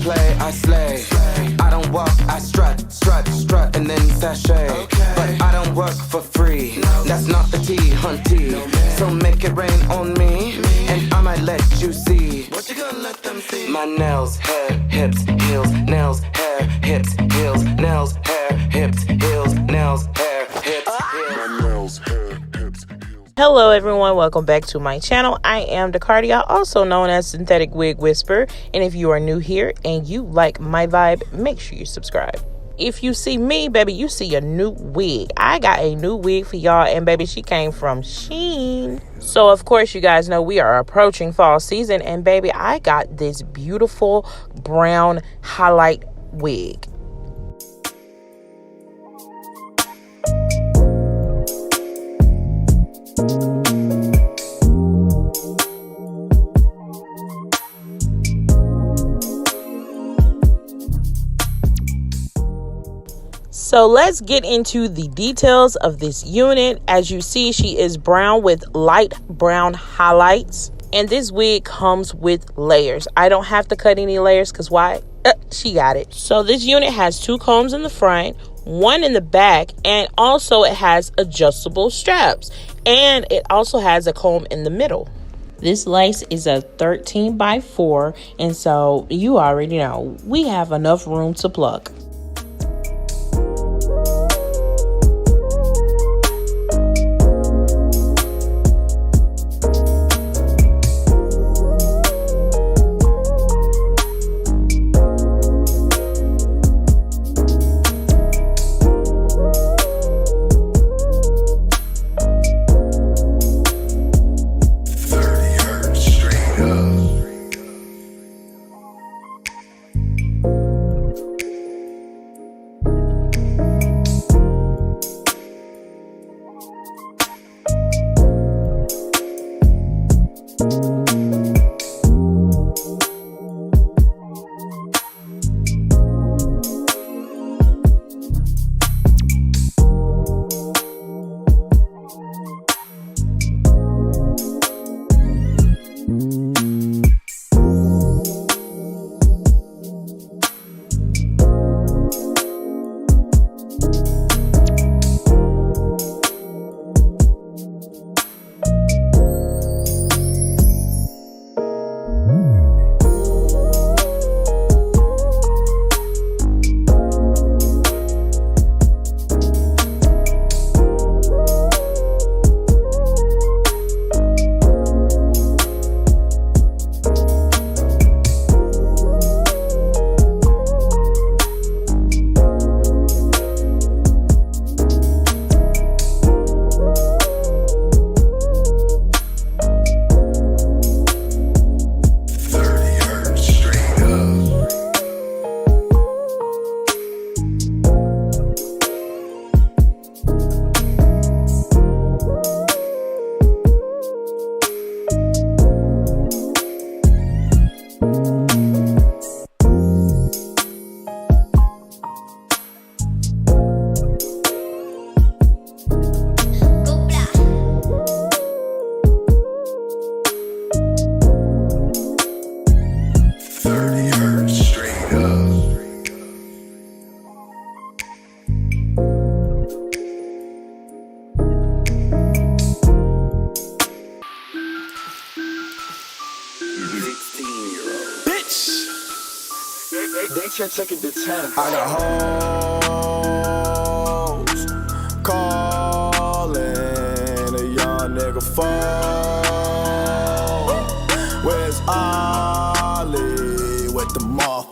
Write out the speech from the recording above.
play, I slay. I don't walk, I strut, and then sashay. But I don't work for free, that's not the tea, hunty. So make it rain on me, and I might let you see. What you gonna let them see? My nails, hair, hips, heels, nails, hair, hips, heels, nails, hair, hips, heels, nails, hair, hips, heels. My nails, hair, hips, heels. Hello everyone, welcome back to my channel. I am Dacardia, also known as Synthetic Wig Whisperer, and if you are new here and you like my vibe, make sure you subscribe. If you see me, baby, you see a new wig. I got a new wig for y'all, and baby, she came from Shein. So of course you guys know we are approaching fall season, and baby, I got this beautiful brown highlight wig. So let's get into the details of this unit. As you see, she is brown with light brown highlights. And this wig comes with layers. I don't have to cut any layers because why? She got it. So this unit has 2 combs in the front, 1 in the back, and also it has adjustable straps. And it also has a comb in the middle. This lace is a 13 by 4, and so you already know we have enough room to pluck. They can't take it to 10. I got hoes calling a young nigga phone. Where's Ollie with the mall?